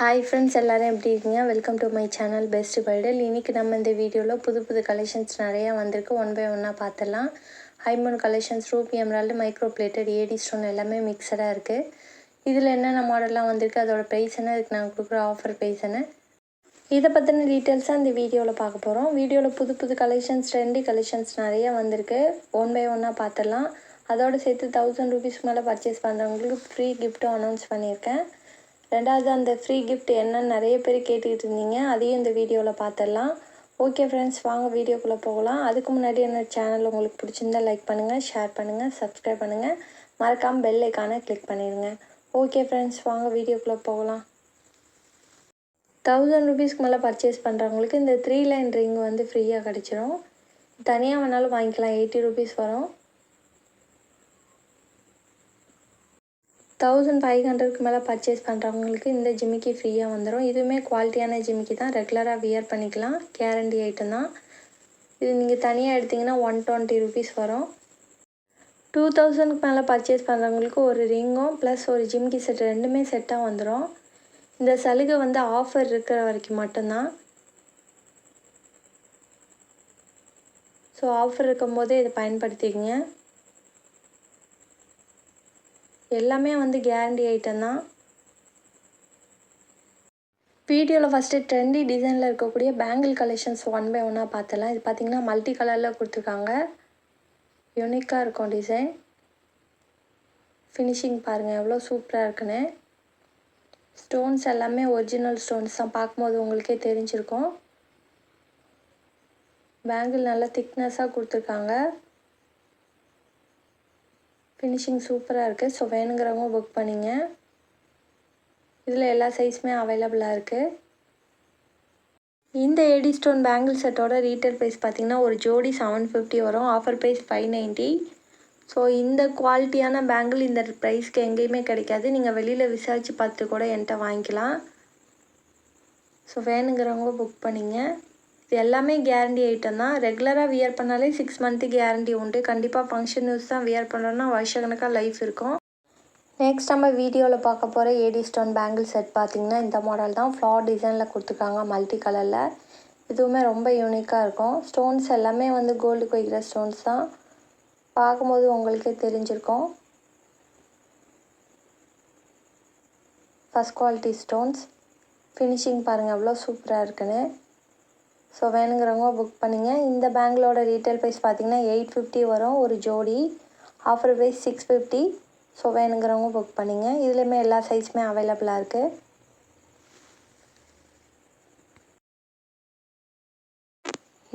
Hi friends, எல்லோரும் எப்படி இருக்கீங்க? Welcome to my channel best பைடல். இன்றைக்கி நம்ம இந்த வீடியோவில் புது கலெக்ஷன்ஸ் நிறையா வந்திருக்கு. ஒன் பை ஒன்னாக பார்த்துடலாம். ஹைமூன் collections, ruby emerald, micro plated, AD stone எல்லாமே மிக்சடாக இருக்குது. இதில் என்னென்ன மாடல்லாம் வந்திருக்கு, அதோட ப்ரைஸ் என்ன, இதுக்கு நாங்கள் கொடுக்குற ஆஃபர் ப்ரைஸ் என்ன, இதை பற்றின டீட்டெயில்ஸாக இந்த வீடியோவில் பார்க்க போகிறோம். வீடியோவில் புது கலெக்ஷன்ஸ், ட்ரெண்டி கலெக்ஷன்ஸ் நிறையா வந்திருக்கு. ஒன் பை ஒன்னாக பார்த்துடலாம். அதோடு சேர்த்து 1000 ரூபீஸ்க்கு மேலே பர்ச்சேஸ் பண்ணுறவங்களுக்கு ஃப்ரீ கிஃப்ட்டும் அனௌன்ஸ் பண்ணியிருக்கேன். ரெண்டாவது, அந்த ஃப்ரீ கிஃப்ட் என்னன்னு நிறைய பேர் கேட்டுக்கிட்டு இருந்தீங்க. அதையும் இந்த வீடியோவில் பார்த்துடலாம். ஓகே ஃப்ரெண்ட்ஸ், வாங்க வீடியோக்குள்ளே போகலாம். அதுக்கு முன்னாடி என்னோட சேனல் உங்களுக்கு பிடிச்சிருந்தா லைக் பண்ணுங்கள், ஷேர் பண்ணுங்கள், சப்ஸ்கிரைப் பண்ணுங்கள், மறக்காமல் பெல் ஐக்கானை கிளிக் பண்ணிடுங்க. ஓகே ஃப்ரெண்ட்ஸ், வாங்க வீடியோக்குள்ளே போகலாம். 1000 ரூபீஸ்க்கு மேலே பர்ச்சேஸ் பண்ணுறவங்களுக்கு இந்த 3 லைன் ரிங் வந்து ஃப்ரீயாக கிடச்சிரும். தனியாக வேணாலும் வாங்கிக்கலாம். 80 ரூபீஸ் வரும். 1500க்கு மேலே பர்ச்சேஸ் பண்ணுறவங்களுக்கு இந்த ஜிமிக்கி ஃப்ரீயாக வந்துடும். இதுவுமே குவாலிட்டியான ஜிமிக்கி தான், ரெகுலராக வியர் பண்ணிக்கலாம். கேரண்டி ஐட்டம் தான். இது நீங்கள் தனியாக எடுத்திங்கன்னா 120 ரூபீஸ் வரும். 2000க்கு மேலே பர்ச்சேஸ் பண்ணுறவங்களுக்கு ஒரு ரிங்கும் ப்ளஸ் ஒரு ஜிமிக்கி செட் ரெண்டுமே செட்டாக வந்துடும். இந்த சலுகை வந்து ஆஃபர் இருக்கிற வரைக்கும் மட்டும்தான். ஸோ ஆஃபர் இருக்கும்போதே இதை பயன்படுத்திக்கங்க. எல்லாமே வந்து கேரண்டி ஐட்டம் தான். வீடியோவில் ஃபஸ்ட்டு ட்ரெண்டி டிசைனில் இருக்கக்கூடிய பேங்கிள் கலெக்ஷன்ஸ் ஒன் பை ஒன்னாக பார்த்துலாம். இது பார்த்திங்கன்னா மல்டி கலரில் கொடுத்துருக்காங்க. யூனிக்காக இருக்கும் டிசைன். ஃபினிஷிங் பாருங்கள் எவ்வளோ சூப்பராக இருக்குன்னு. ஸ்டோன்ஸ் எல்லாமே ஒரிஜினல் ஸ்டோன்ஸ் தான், பார்க்கும்போது உங்களுக்கே தெரிஞ்சிருக்கும். பேங்கிள் நல்லா திக்னஸாக கொடுத்துருக்காங்க. ஃபினிஷிங் சூப்பராக இருக்குது. ஸோ வேணுங்கிறவங்க புக் பண்ணிங்க. இதில் எல்லா சைஸுமே அவைலபிளாக இருக்குது. இந்த ஏடி ஸ்டோன் பேங்கிள் செட்டோட ரீட்டைல் ப்ரைஸ் பார்த்திங்கன்னா ஒரு ஜோடி 750 வரும். Offer price 590. ஸோ இந்த குவாலிட்டியான பேங்கிள் இந்த ப்ரைஸ்க்கு எங்கேயுமே கிடைக்காது. நீங்கள் வெளியில் விசாரித்து பார்த்து கூட என்கிட்ட வாங்கிக்கலாம். ஸோ வேணுங்கிறவங்க புக் பண்ணிங்க. இது எல்லாமே கேரண்டி ஐட்டம் தான். ரெகுலராக வியர் பண்ணாலே 6 மந்த்து கேரண்டி உண்டு. கண்டிப்பாக ஃபங்க்ஷன் யூஸ் தான் வியர் பண்ணுறோன்னா வருஷக்கணக்காக லைஃப் இருக்கும். நெக்ஸ்ட் நம்ம வீடியோவில் பார்க்க போகிற ஏடி ஸ்டோன் பேங்கிள் செட் பார்த்திங்கன்னா இந்த மாடல் தான். ஃப்ளார் டிசைனில் கொடுத்துருக்காங்க, மல்டி கலரில். இதுவுமே ரொம்ப யூனிக்காக இருக்கும். ஸ்டோன்ஸ் எல்லாமே வந்து கோல்டுக்கு வைக்கிற ஸ்டோன்ஸ் தான், பார்க்கும்போது உங்களுக்கே தெரிஞ்சிருக்கும். First quality stones. ஃபினிஷிங் பாருங்கள் எவ்வளோ சூப்பராக இருக்குன்னு. ஸோ வேணுங்கிறவங்க புக் பண்ணிங்க. இந்த பேங்கிளோட ரீட்டைல் ப்ரைஸ் பார்த்திங்கன்னா 850 வரும் ஒரு ஜோடி. Offer price 650. ஸோ வேணுங்கிறவங்க புக் பண்ணிங்க. இதுலேயுமே எல்லா சைஸுமே அவைலபிளாக இருக்குது.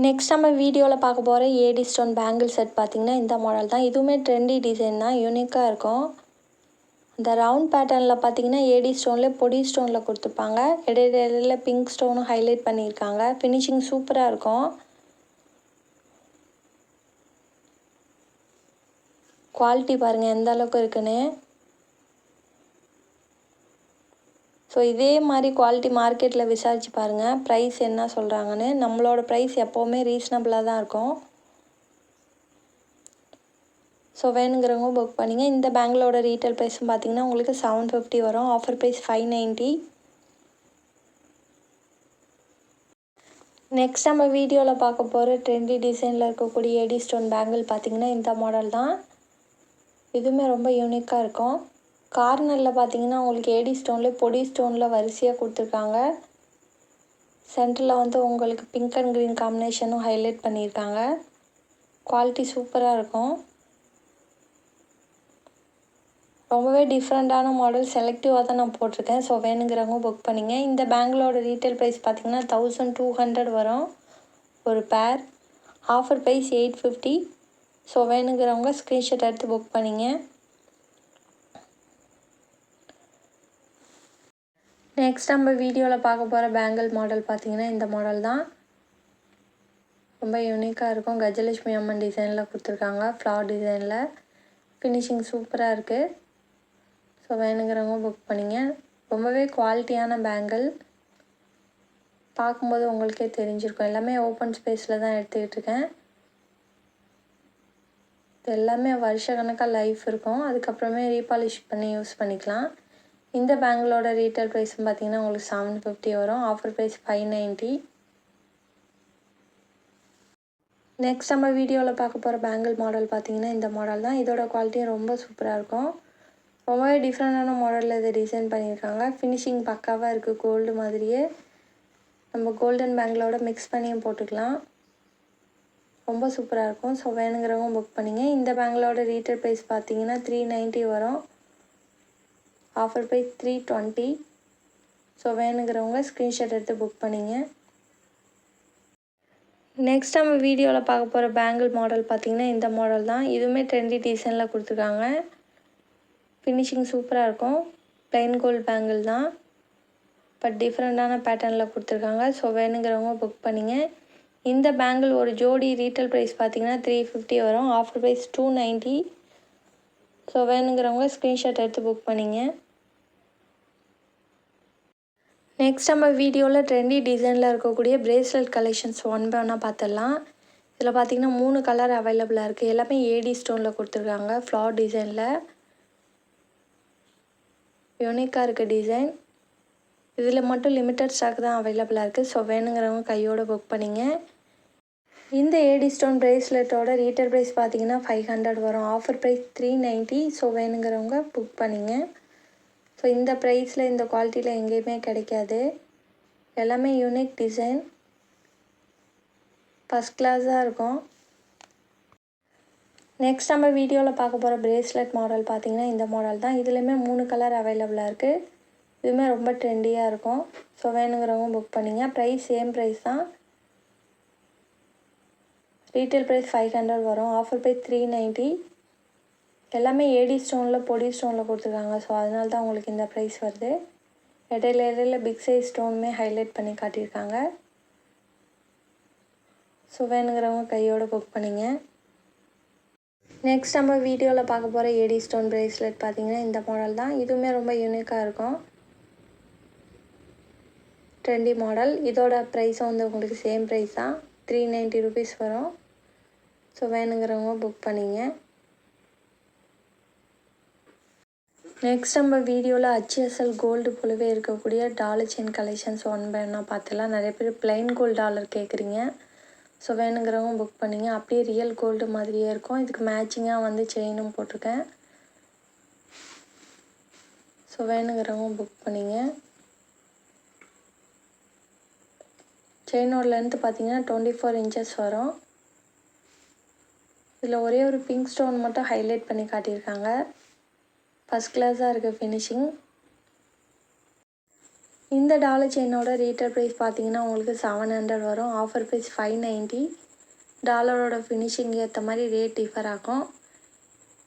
நெக்ஸ்ட் நம்ம வீடியோவில் பார்க்க போகிற ஏடி ஸ்டோன் பேங்கிள் செட் பார்த்திங்கன்னா இந்த மாடல் தான். இதுவுமே ட்ரெண்டி டிசைன் தான், யூனிக்காக இருக்கும். இந்த ரவுண்ட் பேட்டர்னில் பார்த்திங்கன்னா ஏடி ஸ்டோனில் பொடி ஸ்டோனில் கொடுத்துருப்பாங்க. இடையில பிங்க் ஸ்டோனும் ஹைலைட் பண்ணியிருக்காங்க. ஃபினிஷிங் சூப்பராக இருக்கும். குவாலிட்டி பாருங்கள் எந்த அளவுக்கு இருக்குன்னு. ஸோ இதே மாதிரி குவாலிட்டி மார்க்கெட்டில் விசாரித்து பாருங்கள் ப்ரைஸ் என்ன சொல்கிறாங்கன்னு. நம்மளோட ப்ரைஸ் எப்போவுமே ரீசனபிளாக தான் இருக்கும். ஸோ வேணுங்கிறவங்க புக் பண்ணிங்க. இந்த பேங்கிளோட ரீட்டைல் ப்ரைஸும் பார்த்திங்கன்னா உங்களுக்கு 750 வரும். Offer price 590. நெக்ஸ்ட் நம்ம வீடியோவில் பார்க்க போகிற ட்ரெண்டி டிசைனில் இருக்கக்கூடிய ஏடி ஸ்டோன் பேங்கிள் பார்த்திங்கன்னா இந்த மாடல் தான். இதுவுமே ரொம்ப யூனிக்காக இருக்கும். கார்னரில் பார்த்திங்கன்னா உங்களுக்கு ஏடி ஸ்டோனில் பொடி ஸ்டோனில் வரிசையாக கொடுத்துருக்காங்க. சென்டரில் வந்து உங்களுக்கு பிங்க் அண்ட் க்ரீன் காம்பினேஷனும் ஹைலைட் பண்ணியிருக்காங்க. குவாலிட்டி சூப்பராக இருக்கும். ரொம்பவே டிஃப்ரெண்ட்டான மாடல், செலக்டிவாக தான் நான் போட்டிருக்கேன். ஸோ வேணுங்கிறவங்க புக் பண்ணிங்க. இந்த பேங்கிளோட ரீட்டைல் ப்ரைஸ் பார்த்திங்கன்னா 1200 வரும் ஒரு பேர். Offer price 850. ஸோ வேணுங்கிறவங்க ஸ்க்ரீன்ஷாட் எடுத்து புக் பண்ணிங்க. நெக்ஸ்ட் நம்ம வீடியோவில் பார்க்க போகிற பேங்கிள் மாடல் பார்த்திங்கன்னா இந்த மாடல் தான். ரொம்ப யூனிக்காக இருக்கும். கஜலட்சுமி அம்மன் டிசைனில் கொடுத்துருக்காங்க, ஃப்ளார் டிசைனில். ஃபினிஷிங் சூப்பராக இருக்குது. ஸோ வேணுங்கிறவங்க புக் பண்ணிங்க. ரொம்பவே குவாலிட்டியான பேங்கிள், பார்க்கும்போது உங்களுக்கே தெரிஞ்சிருக்கும். எல்லாமே ஓப்பன் ஸ்பேஸில் தான் எடுத்துக்கிட்டு இருக்கேன். இது எல்லாமே வருஷக்கணக்காக லைஃப் இருக்கும். அதுக்கப்புறமே ரீபாலிஷ் பண்ணி யூஸ் பண்ணிக்கலாம். இந்த பேங்கிளோட ரீட்டைல் ப்ரைஸ்னு பார்த்தீங்கன்னா உங்களுக்கு 750 வரும். Offer price 590. நெக்ஸ்ட் நம்ம வீடியோவில் பார்க்க போகிற பேங்கிள் மாடல் பார்த்தீங்கன்னா இந்த மாடல் தான். இதோட குவாலிட்டியும் ரொம்ப சூப்பராக இருக்கும். ரொம்பவே டிஃப்ரெண்டான மாடலில் இதை டிசைன் பண்ணியிருக்காங்க. ஃபினிஷிங் பக்காவாக இருக்குது. கோல்டு மாதிரியே நம்ம கோல்டன் பேங்கிளோட மிக்ஸ் பண்ணியும் போட்டுக்கலாம். ரொம்ப சூப்பராக இருக்கும். ஸோ வேணுங்கிறவங்க புக் பண்ணிங்க. இந்த பேங்கிளோட ரீட்டைல் ப்ரைஸ் பார்த்தீங்கன்னா 390 வரும். Offer price 320. ஸோ வேணுங்கிறவங்க ஸ்க்ரீன்ஷாட் எடுத்து புக் பண்ணிங்க. நெக்ஸ்ட் நம்ம வீடியோவில் பார்க்க போகிற பேங்கிள் மாடல் பார்த்திங்கன்னா இந்த மாடல் தான். இதுவுமே ட்ரெண்டி டிசைனில் கொடுத்துருக்காங்க. ஃபினிஷிங் சூப்பராக இருக்கும். ப்ளைன் கோல்டு பேங்கிள் தான், பட் டிஃப்ரெண்ட்டான பேட்டர்னில் கொடுத்துருக்காங்க. ஸோ வேணுங்கிறவங்க புக் பண்ணிங்க. இந்த பேங்கிள் ஒரு ஜோடி ரீட்டைல் ப்ரைஸ் பார்த்திங்கன்னா 350 வரும். Offer price 290. ஸோ வேணுங்கிறவங்க ஸ்க்ரீன்ஷாட் எடுத்து புக் பண்ணிங்க. நெக்ஸ்ட் நம்ம வீடியோவில் ட்ரெண்டி டிசைனில் இருக்கக்கூடிய பிரேஸ்லெட் கலெக்ஷன்ஸ் ஒன் பை ஒன்னாக பார்த்துடலாம். இதில் பார்த்திங்கன்னா 3 கலர் அவைலபிளாக இருக்குது. எல்லாமே ஏடி ஸ்டோனில் கொடுத்துருக்காங்க. ஃப்ளார் டிசைனில் யூனிக்காக இருக்குது டிசைன். இதில் மட்டும் லிமிட்டட் ஸ்டாக் தான் அவைலபிளாக இருக்குது. ஸோ வேணுங்கிறவங்க கையோடு புக் பண்ணிங்க. இந்த ஏடி ஸ்டோன் பிரேஸ்லெட்டோட ரீட்டைல் ப்ரைஸ் பார்த்திங்கன்னா 500 வரும். Offer price 390. ஸோ வேணுங்கிறவங்க புக் பண்ணிங்க. ஸோ இந்த ப்ரைஸில் இந்த குவாலிட்டியில் எங்கேயுமே கிடைக்காது. எல்லாமே யூனிக் டிசைன், ஃபஸ்ட் கிளாஸாக இருக்கும். நெக்ஸ்ட் நம்ம வீடியோவில் பார்க்க போகிற பிரேஸ்லெட் மாடல் பார்த்திங்கன்னா இந்த மாடல் தான். இதுலேயுமே 3 கலர் அவைலபிளாக இருக்குது. இதுவுமே ரொம்ப ட்ரெண்டியாக இருக்கும். ஸோ வேணுங்கிறவங்க புக் பண்ணிங்க. ப்ரைஸ் சேம் ப்ரைஸ் தான். ரீட்டைல் ப்ரைஸ் 500 வரும். Offer price 390. எல்லாமே ஏடி ஸ்டோனில் பொடி ஸ்டோனில் கொடுத்துருக்காங்க. ஸோ அதனால தான் உங்களுக்கு இந்த ப்ரைஸ் வருது. இடையில பிக் சைஸ் ஸ்டோனுமே ஹைலைட் பண்ணி காட்டியிருக்காங்க. ஸோ வேணுங்கிறவங்க கையோடு புக் பண்ணிங்க. நெக்ஸ்ட் நம்ம வீடியோவில் பார்க்க போகிற ஏடி ஸ்டோன் பிரேஸ்லெட் பார்த்திங்கன்னா இந்த மாடல் தான். இதுவுமே ரொம்ப யூனிக்காக இருக்கும். Trendy model. இதோட ப்ரைஸும் வந்து உங்களுக்கு சேம் ப்ரைஸ் தான். 390 ருபீஸ் வரும். ஸோ வேணுங்கிறவங்க புக் பண்ணிங்க. நெக்ஸ்ட் நம்ம வீடியோவில் HSL கோல்டு போலவே இருக்கக்கூடிய dollar chain collections one by ஒன்னாக பார்த்துலாம். நிறைய பேர் ப்ளைன் கோல்டு டாலர் கேட்குறீங்க. ஸோ வேணுங்கிறவங்க புக் பண்ணிங்க. அப்படியே ரியல் கோல்டு மாதிரியே இருக்கும். இதுக்கு மேட்சிங்காக வந்து செயினும் போட்டிருக்கேன். ஸோ வேணுங்கிறவங்க புக் பண்ணிங்க. செயினோட லென்த்து பார்த்திங்கன்னா 24 இன்ச்சஸ் வரும். இதில் ஒரே ஒரு பிங்க் ஸ்டோன் மட்டும் ஹைலைட் பண்ணி காட்டியிருக்காங்க. ஃபஸ்ட் கிளாஸாக இருக்குது ஃபினிஷிங். இந்த டாலர் செயினோட ரீட்டைல் ப்ரைஸ் பார்த்திங்கன்னா உங்களுக்கு 700 வரும். Offer price 590. டாலரோட ஃபினிஷிங் ஏற்ற மாதிரி ரேட் டிஃபர் ஆகும்.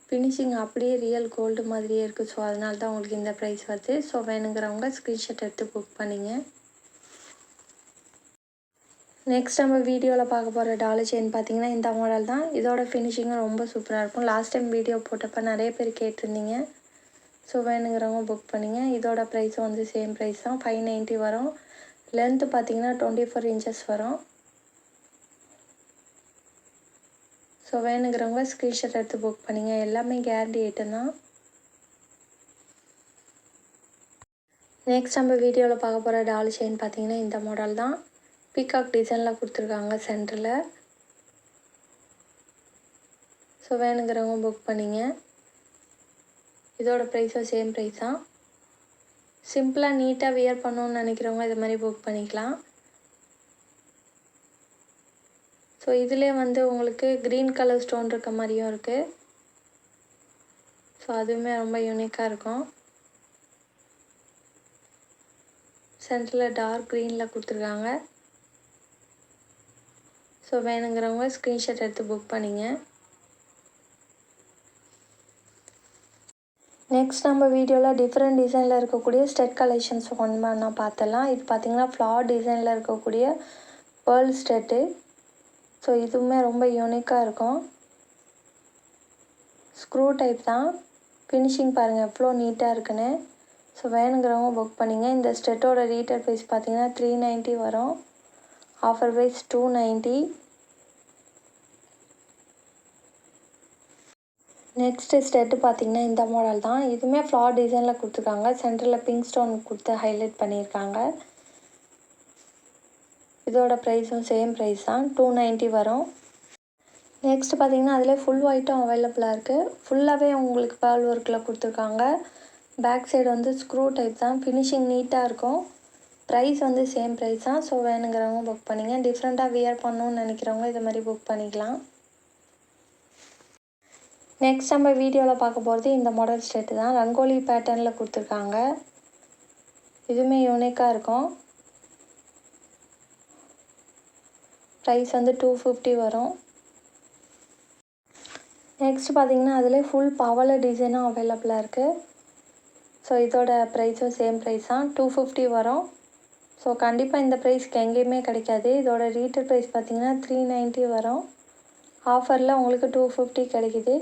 ஃபினிஷிங் அப்படியே ரியல் கோல்டு மாதிரியே இருக்குது. ஸோ அதனால தான் உங்களுக்கு இந்த ப்ரைஸ் வருது. ஸோ வேணுங்கிறவங்க ஸ்க்ரீன்ஷாட் எடுத்து புக் பண்ணிங்க. நெக்ஸ்ட் நம்ம வீடியோவில் பார்க்க போகிற டாலர் செயின் பார்த்திங்கன்னா இந்த மாடல் தான். இதோட ஃபினிஷிங்கும் ரொம்ப சூப்பராக இருக்கும். லாஸ்ட் டைம் வீடியோ போட்டப்போ நிறைய பேர் கேட்டிருந்தீங்க. ஸோ வேணுங்கிறவங்க புக் பண்ணிங்க. இதோட ப்ரைஸும் வந்து சேம் ப்ரைஸ் தான். 590 வரும். லென்த்து பார்த்திங்கன்னா 24 இன்ச்சஸ் வரும். ஸோ வேணுங்கிறவங்க ஸ்க்ரீன்ஷாட் எடுத்து புக் பண்ணிங்க. எல்லாமே கேரண்டி ஐட்டம் தான். நெக்ஸ்ட் நம்ம வீடியோவில் பார்க்க போகிற டாலர் செயின் பார்த்திங்கன்னா இந்த மாடல் தான். பீகாக் டிசைனில் கொடுத்துருக்காங்க சென்டரில். ஸோ வேணுங்கிறவங்க புக் பண்ணிங்க. இதோட ப்ரைஸும் சேம் ப்ரைஸ் தான். சிம்பிளாக நீட்டாக வியர் பண்ணணுன்னு நினைக்கிறவங்க இது மாதிரி புக் பண்ணிக்கலாம். ஸோ இதிலே வந்து உங்களுக்கு க்ரீன் கலர் ஸ்டோன் இருக்க மாதிரியும் இருக்குது. ஸோ அதுவுமே ரொம்ப யூனிக்காக இருக்கும். சென்டரில் டார்க் க்ரீனில் கொடுத்துருக்காங்க. ஸோ வேணுங்கிறவங்க ஸ்க்ரீன்ஷாட் எடுத்து புக் பண்ணிங்க. நெக்ஸ்ட் நம்ம வீடியோவில் டிஃப்ரெண்ட் டிசைனில் இருக்கக்கூடிய ஸ்டெட் கலெக்ஷன்ஸ் ஒன் பை ஒன்னாக பார்த்துடலாம். இது பார்த்திங்கன்னா ஃப்ளார் டிசைனில் இருக்கக்கூடிய பேர்ல் ஸ்டெட்டு. ஸோ இதுவுமே ரொம்ப யூனிக்காக இருக்கும். ஸ்க்ரூ டைப் தான். ஃபினிஷிங் பாருங்கள் எவ்வளோ நீட்டாக இருக்குன்னு. ஸோ வேணுங்கிறவங்க புக் பண்ணிங்க. இந்த ஸ்டெட்டோட ரீட்டைல் ப்ரைஸ் பார்த்திங்கன்னா 390 வரும். Offer price 290. நெக்ஸ்ட்டு ஸ்டெட்டு பார்த்திங்கன்னா இந்த மாடல் தான். இதுவுமே ஃப்ளார் டிசைனில் கொடுத்துருக்காங்க. சென்டரில் பிங்க் ஸ்டோன் கொடுத்து ஹைலைட் பண்ணியிருக்காங்க. இதோட ப்ரைஸும் சேம் ப்ரைஸ் தான், 290 வரும். நெக்ஸ்ட் பார்த்திங்கன்னா அதிலே ஃபுல் ஒயிட்டும் அவைலபிளாக இருக்குது. ஃபுல்லாகவே உங்களுக்கு பேர்ல் ஒர்க்கில் கொடுத்துருக்காங்க. பேக் சைடு வந்து ஸ்க்ரூ டைப் தான். ஃபினிஷிங் நீட்டாக இருக்கும். ப்ரைஸ் வந்து சேம் ப்ரைஸ் தான். ஸோ வேணுங்கிறவங்க புக் பண்ணிங்க. டிஃப்ரெண்ட்டாக வியர் பண்ணணுன்னு நினைக்கிறவங்க இது மாதிரி புக் பண்ணிக்கலாம். நெக்ஸ்ட் நம்ம வீடியோவில் பார்க்க போகிறது இந்த மாடல் ஸ்டெட்டு தான். ரங்கோலி பேட்டர்னில் கொடுத்துருக்காங்க. இதுவுமே யூனிக்காக இருக்கும். ப்ரைஸ் வந்து 250 வரும். நெக்ஸ்ட் பார்த்திங்கன்னா அதிலே ஃபுல் பவள டிசைனும் அவைலபிளாக இருக்குது. ஸோ இதோட ப்ரைஸும் சேம் ப்ரைஸ் தான், 250 வரும். ஸோ கண்டிப்பாக இந்த ப்ரைஸ்க்கு எங்கேயுமே கிடைக்காது. இதோட ரீட்டெயில் ப்ரைஸ் பார்த்திங்கன்னா 390 வரும். ஆஃபரில் உங்களுக்கு 250 கிடைக்குது.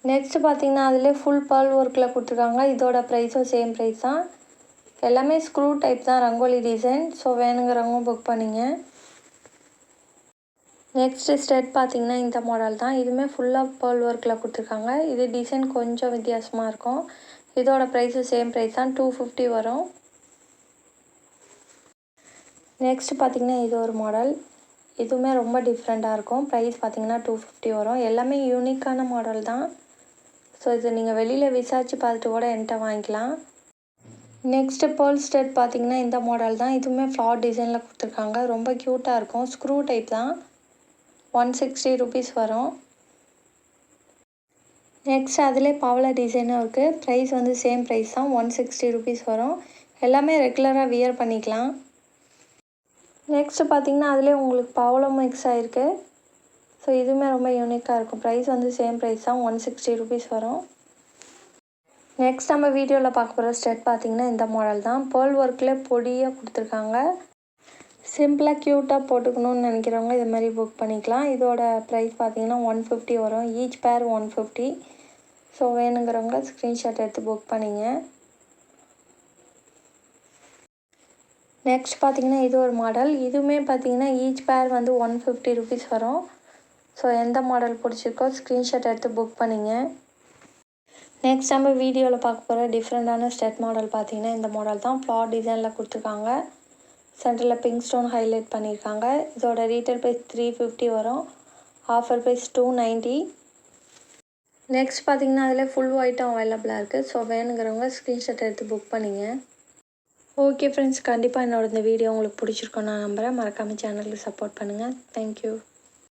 நெக்ஸ்ட்டு பார்த்திங்கன்னா அதிலே ஃபுல் பேர்ல் ஒர்க்கில் கொடுத்துருக்காங்க. இதோட ப்ரைஸும் சேம் ப்ரைஸ் தான். எல்லாமே ஸ்க்ரூ டைப் தான், ரங்கோலி டிசைன். ஸோ வேணுங்கிறவங்க புக் பண்ணிங்க. நெக்ஸ்ட்டு ஸ்டெட் பார்த்திங்கன்னா இந்த மாடல் தான். இதுவுமே ஃபுல்லாக பேர்ல் ஒர்க்கில் கொடுத்துருக்காங்க. இது டிசைன் கொஞ்சம் வித்தியாசமாக இருக்கும். இதோட ப்ரைஸும் சேம் ப்ரைஸ் தான், 250 வரும். நெக்ஸ்ட் பார்த்திங்கன்னா இது ஒரு மாடல். இதுவுமே ரொம்ப டிஃப்ரெண்ட்டாக இருக்கும். ப்ரைஸ் பார்த்திங்கன்னா 250 வரும். எல்லாமே யூனிக்கான மாடல் தான். ஸோ இது நீங்கள் வெளியில் விசாரித்து பார்த்துட்டு கூட என்கிட்ட வாங்கிக்கலாம். நெக்ஸ்ட்டு பேர்ல் ஸ்டெட் பார்த்திங்கன்னா இந்த மாடல் தான். இதுவுமே ஃப்ளார் டிசைனில் கொடுத்துருக்காங்க. ரொம்ப க்யூட்டாக இருக்கும். ஸ்க்ரூ டைப் தான். 160 ருபீஸ் வரும். நெக்ஸ்ட் அதிலே பவள டிசைனும் இருக்குது. ப்ரைஸ் வந்து சேம் ப்ரைஸ் தான், 160 ருபீஸ் வரும். எல்லாமே ரெகுலராக வியர் பண்ணிக்கலாம். நெக்ஸ்ட்டு பார்த்திங்கன்னா அதிலே உங்களுக்கு பவளம் மிக்ஸ் ஆகிருக்கு. ஸோ இதுவுமே ரொம்ப யூனிக்காக இருக்கும். ப்ரைஸ் வந்து சேம் ப்ரைஸ் தான், 160 ருபீஸ் வரும். நெக்ஸ்ட் நம்ம வீடியோவில் பார்க்க போகிற ஸ்டெட் பார்த்திங்கன்னா இந்த மாடல் தான். பேர்ல் ஒர்க்கில் பொடியாக கொடுத்துருக்காங்க. சிம்பிளாக க்யூட்டாக போட்டுக்கணும்னு நினைக்கிறவங்க இது மாதிரி புக் பண்ணிக்கலாம். இதோட ப்ரைஸ் பார்த்திங்கன்னா 150 வரும். ஈச் பேர் 150. ஸோ வேணுங்கிறவங்க ஸ்க்ரீன்ஷாட் எடுத்து புக் பண்ணிங்க. நெக்ஸ்ட் பார்த்திங்கன்னா இது ஒரு மாடல். இதுவுமே பார்த்திங்கன்னா ஈச் பேர் வந்து 150 ருபீஸ் வரும். ஸோ எந்த மாடல் பிடிச்சிருக்கோ ஸ்க்ரீன்ஷாட் எடுத்து புக் பண்ணிங்க. நெக்ஸ்ட் நம்ம வீடியோவில் பார்க்க போகிற டிஃப்ரெண்ட்டான ஸ்டெட் மாடல் பார்த்திங்கன்னா இந்த மாடல் தான். ஃப்ளார் டிசைனில் கொடுத்துருக்காங்க. சென்டரில் பிங்க் ஸ்டோன் ஹைலைட் பண்ணியிருக்காங்க. இதோட ரீட்டெயில் ப்ரைஸ் 350 வரும். Offer price 290. நெக்ஸ்ட் பார்த்திங்கன்னா அதில் ஃபுல் ஒயிட்டும் அவைலபிளாக இருக்குது. ஸோ வேணுங்கிறவங்க ஸ்க்ரீன்ஷாட் எடுத்து புக் பண்ணிங்க. ஓகே ஃப்ரெண்ட்ஸ், கண்டிப்பாக என்னோட இந்த வீடியோ உங்களுக்கு பிடிச்சிருக்கோம் நான் நம்புகிறேன். மறக்காமல் சேனலுக்கு சப்போர்ட் பண்ணுங்கள். தேங்க்யூ.